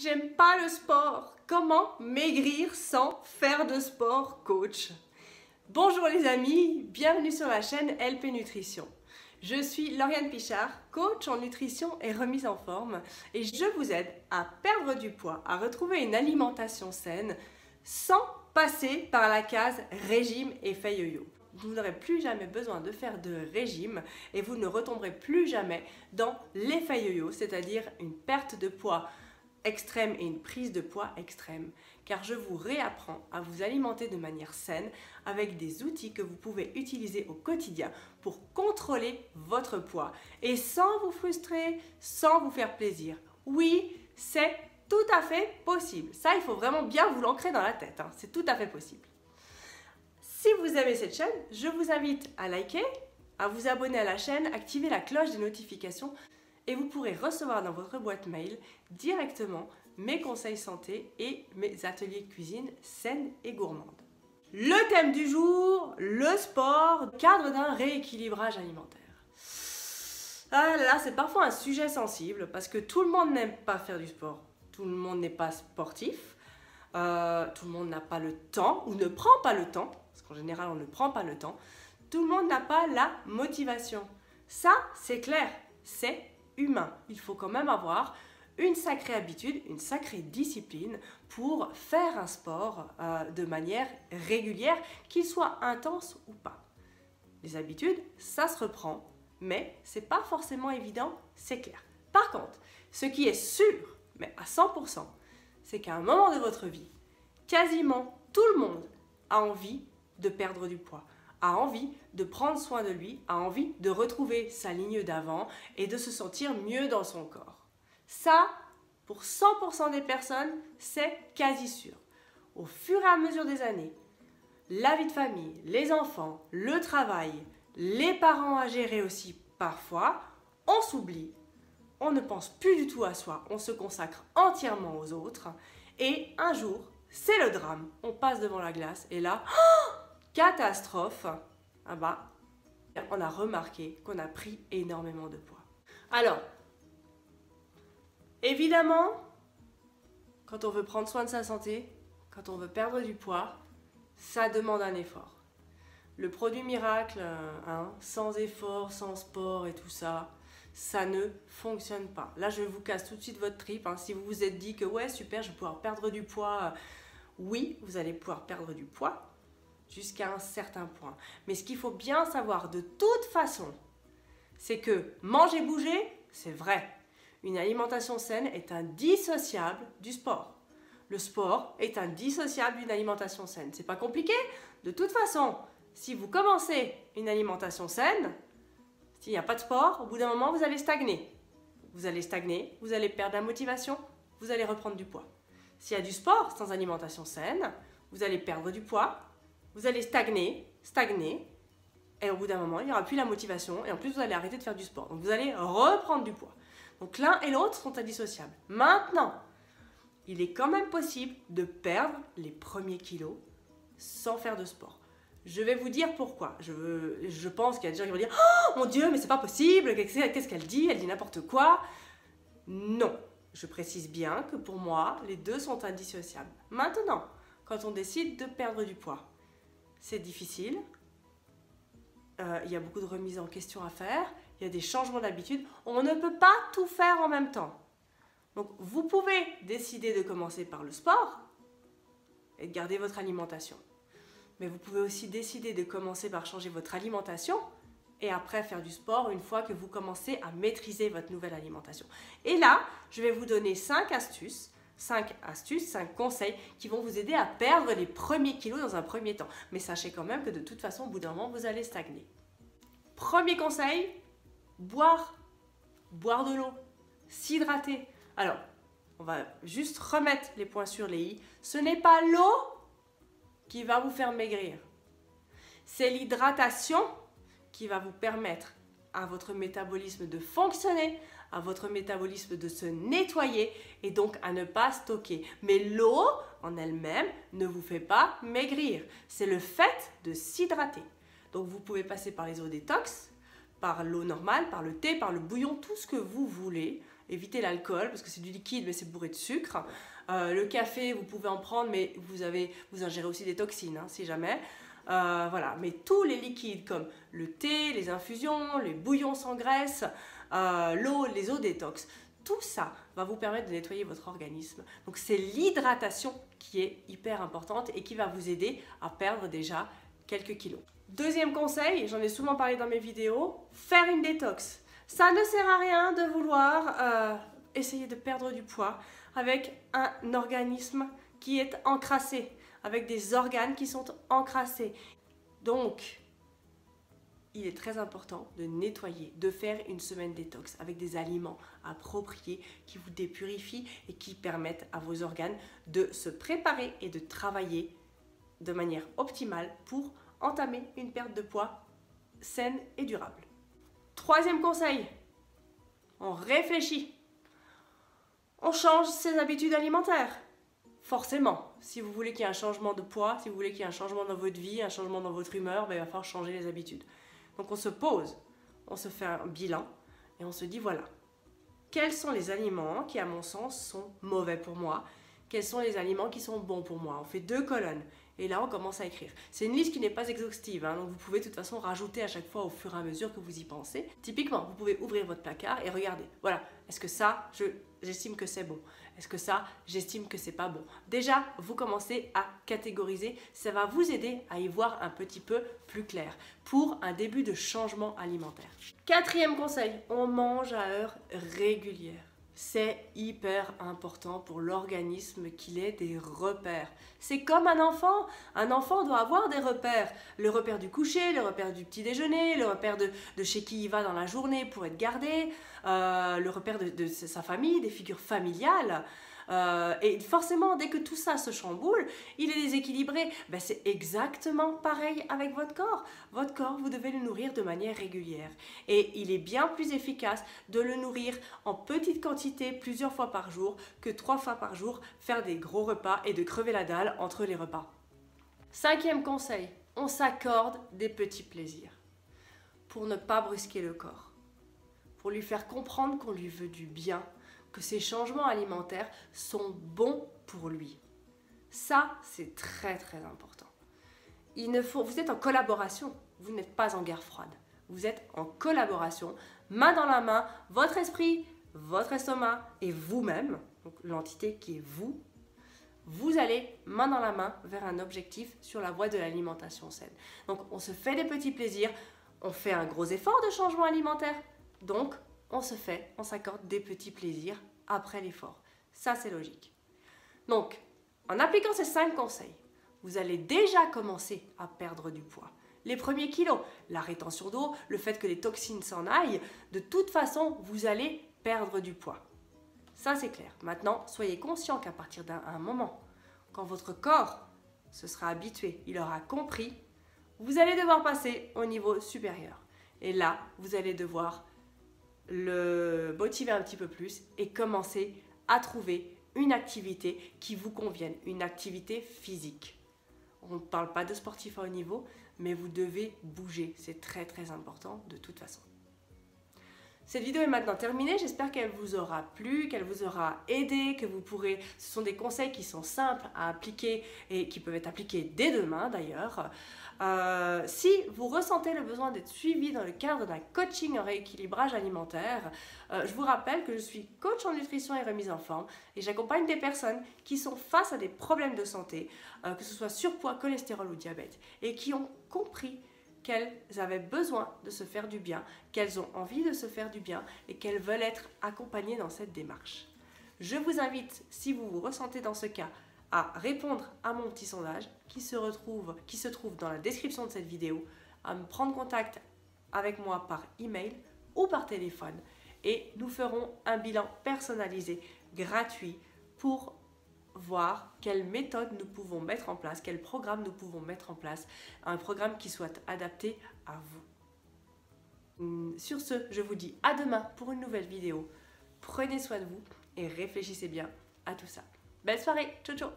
J'aime pas le sport. Comment maigrir sans faire de sport, coach? Bonjour les amis, bienvenue sur la chaîne LP Nutrition. Je suis Lauriane Pichard, coach en nutrition et remise en forme et je vous aide à perdre du poids, à retrouver une alimentation saine sans passer par la case régime effet yo-yo. Vous n'aurez plus jamais besoin de faire de régime et vous ne retomberez plus jamais dans l'effet yo-yo, c'est-à-dire une perte de poids extrême et une prise de poids extrême, car je vous réapprends à vous alimenter de manière saine avec des outils que vous pouvez utiliser au quotidien pour contrôler votre poids et sans vous frustrer, sans vous faire plaisir. Oui, c'est tout à fait possible. Ça, il faut vraiment bien vous l'ancrer dans la tête, hein. C'est tout à fait possible. Si vous aimez cette chaîne, je vous invite à liker, à vous abonner à la chaîne, activer la cloche des notifications et vous pourrez recevoir dans votre boîte mail directement mes conseils santé et mes ateliers cuisine saine et gourmande. Le thème du jour, le sport, cadre d'un rééquilibrage alimentaire. Ah là, c'est parfois un sujet sensible parce que tout le monde n'aime pas faire du sport. Tout le monde n'est pas sportif. Tout le monde n'a pas le temps ou ne prend pas le temps, parce qu'en général on ne prend pas le temps. Tout le monde n'a pas la motivation. Ça, c'est clair, c'est humain. Il faut quand même avoir une sacrée habitude, une sacrée discipline pour faire un sport de manière régulière, qu'il soit intense ou pas. Les habitudes, ça se reprend, mais c'est pas forcément évident, c'est clair. Par contre, ce qui est sûr, mais à 100%, c'est qu'à un moment de votre vie, quasiment tout le monde a envie de perdre du poids, a envie de prendre soin de lui, a envie de retrouver sa ligne d'avant et de se sentir mieux dans son corps. Ça, pour 100% des personnes, c'est quasi sûr. Au fur et à mesure des années, la vie de famille, les enfants, le travail, les parents à gérer aussi parfois, on s'oublie, on ne pense plus du tout à soi, on se consacre entièrement aux autres et un jour, c'est le drame. On passe devant la glace et là, catastrophe, ah bah, on a remarqué qu'on a pris énormément de poids. Alors, évidemment, quand on veut prendre soin de sa santé, quand on veut perdre du poids, ça demande un effort. Le produit miracle, sans effort, sans sport et tout ça, ça ne fonctionne pas. Là, je vous casse tout de suite votre trip. Si vous vous êtes dit que ouais, super, je vais pouvoir perdre du poids, oui, vous allez pouvoir perdre du poids jusqu'à un certain point. Mais ce qu'il faut bien savoir de toute façon, c'est que manger, bouger, c'est vrai. Une alimentation saine est indissociable du sport. Le sport est indissociable d'une alimentation saine. C'est pas compliqué. De toute façon, si vous commencez une alimentation saine, s'il n'y a pas de sport, au bout d'un moment, vous allez stagner. Vous allez stagner, vous allez perdre la motivation, vous allez reprendre du poids. S'il y a du sport sans alimentation saine, vous allez perdre du poids, vous allez stagner, et au bout d'un moment, il n'y aura plus la motivation, et en plus, vous allez arrêter de faire du sport. Donc, vous allez reprendre du poids. Donc, l'un et l'autre sont indissociables. Maintenant, il est quand même possible de perdre les premiers kilos sans faire de sport. Je vais vous dire pourquoi. Je pense qu'il y a des gens qui vont dire « Oh mon Dieu, mais c'est pas possible, qu'est-ce qu'elle dit? Elle dit n'importe quoi. » Non, je précise bien que pour moi, les deux sont indissociables. Maintenant, quand on décide de perdre du poids, c'est difficile. Il y a beaucoup de remises en question à faire. Il y a des changements d'habitude. On ne peut pas tout faire en même temps. Donc, vous pouvez décider de commencer par le sport et de garder votre alimentation. Mais vous pouvez aussi décider de commencer par changer votre alimentation et après faire du sport une fois que vous commencez à maîtriser votre nouvelle alimentation. Et là, je vais vous donner 5 astuces, 5 conseils qui vont vous aider à perdre les premiers kilos dans un premier temps. Mais sachez quand même que de toute façon, au bout d'un moment, vous allez stagner. Premier conseil, boire de l'eau, s'hydrater. Alors, on va juste remettre les points sur les i. Ce n'est pas l'eau qui va vous faire maigrir. C'est l'hydratation qui va vous permettre à votre métabolisme de fonctionner, à votre métabolisme de se nettoyer et donc à ne pas stocker. Mais l'eau en elle-même ne vous fait pas maigrir. C'est le fait de s'hydrater. Donc vous pouvez passer par les eaux détox, par l'eau normale, par le thé, par le bouillon, tout ce que vous voulez. évitez l'alcool parce que c'est du liquide mais c'est bourré de sucre. Le café, vous pouvez en prendre mais vous ingérez aussi des toxines hein, si jamais. Voilà, mais tous les liquides comme le thé, les infusions, les bouillons sans graisse, l'eau, les eaux détox, tout ça va vous permettre de nettoyer votre organisme. Donc c'est l'hydratation qui est hyper importante et qui va vous aider à perdre déjà quelques kilos. Deuxième conseil, j'en ai souvent parlé dans mes vidéos, faire une détox. Ça ne sert à rien de vouloir essayer de perdre du poids avec un organisme qui est encrassé, avec des organes qui sont encrassés. Donc, il est très important de nettoyer, de faire une semaine détox avec des aliments appropriés qui vous dépurifient et qui permettent à vos organes de se préparer et de travailler de manière optimale pour entamer une perte de poids saine et durable. Troisième conseil, on réfléchit. On change ses habitudes alimentaires. Forcément, si vous voulez qu'il y ait un changement de poids, si vous voulez qu'il y ait un changement dans votre vie, un changement dans votre humeur, il va falloir changer les habitudes. Donc on se pose, on se fait un bilan et on se dit voilà, quels sont les aliments qui à mon sens sont mauvais pour moi? Quels sont les aliments qui sont bons pour moi? On fait 2 colonnes et là on commence à écrire. C'est une liste qui n'est pas exhaustive, hein, donc vous pouvez de toute façon rajouter à chaque fois au fur et à mesure que vous y pensez. Typiquement, vous pouvez ouvrir votre placard et regarder, voilà, est-ce que ça, j'estime que c'est bon? Est-ce que ça, j'estime que c'est pas bon? Déjà, vous commencez à catégoriser, ça va vous aider à y voir un petit peu plus clair pour un début de changement alimentaire. Quatrième conseil, on mange à heure régulière. C'est hyper important pour l'organisme qu'il ait des repères. C'est comme un enfant. Un enfant doit avoir des repères. Le repère du coucher, le repère du petit déjeuner, le repère de chez qui il va dans la journée pour être gardé, le repère de sa famille, des figures familiales. Et forcément, dès que tout ça se chamboule, il est déséquilibré. C'est exactement pareil avec votre corps. Votre corps, vous devez le nourrir de manière régulière. Et il est bien plus efficace de le nourrir en petite quantité plusieurs fois par jour que 3 fois par jour, faire des gros repas et de crever la dalle entre les repas. Cinquième conseil, on s'accorde des petits plaisirs pour ne pas brusquer le corps, pour lui faire comprendre qu'on lui veut du bien, que ces changements alimentaires sont bons pour lui. Ça, c'est très très important. Vous êtes en collaboration, vous n'êtes pas en guerre froide. Vous êtes en collaboration, main dans la main, votre esprit, votre estomac et vous-même, donc l'entité qui est vous, vous allez main dans la main vers un objectif sur la voie de l'alimentation saine. Donc on se fait des petits plaisirs, on fait un gros effort de changement alimentaire, donc on s'accorde des petits plaisirs après l'effort. Ça, c'est logique. Donc, en appliquant ces 5 conseils, vous allez déjà commencer à perdre du poids. Les premiers kilos, la rétention d'eau, le fait que les toxines s'en aillent, de toute façon, vous allez perdre du poids. Ça, c'est clair. Maintenant, soyez conscient qu'à partir d'un moment, quand votre corps se sera habitué, il aura compris, vous allez devoir passer au niveau supérieur. Et là, vous allez devoir le motiver un petit peu plus et commencer à trouver une activité qui vous convienne, une activité physique. On ne parle pas de sportif à haut niveau, mais vous devez bouger, c'est très très important de toute façon. Cette vidéo est maintenant terminée, j'espère qu'elle vous aura plu, qu'elle vous aura aidé, que vous pourrez... Ce sont des conseils qui sont simples à appliquer et qui peuvent être appliqués dès demain d'ailleurs. Si vous ressentez le besoin d'être suivi dans le cadre d'un coaching en rééquilibrage alimentaire, je vous rappelle que je suis coach en nutrition et remise en forme et j'accompagne des personnes qui sont face à des problèmes de santé, que ce soit surpoids, cholestérol ou diabète, et qui ont compris qu'elles avaient besoin de se faire du bien, qu'elles ont envie de se faire du bien et qu'elles veulent être accompagnées dans cette démarche. Je vous invite, si vous vous ressentez dans ce cas, à répondre à mon petit sondage qui se trouve dans la description de cette vidéo, à me prendre contact avec moi par email ou par téléphone et nous ferons un bilan personnalisé, gratuit pour voir quelles méthodes nous pouvons mettre en place, quel programme nous pouvons mettre en place, un programme qui soit adapté à vous. Sur ce, je vous dis à demain pour une nouvelle vidéo. Prenez soin de vous et réfléchissez bien à tout ça. Belle soirée, ciao ciao.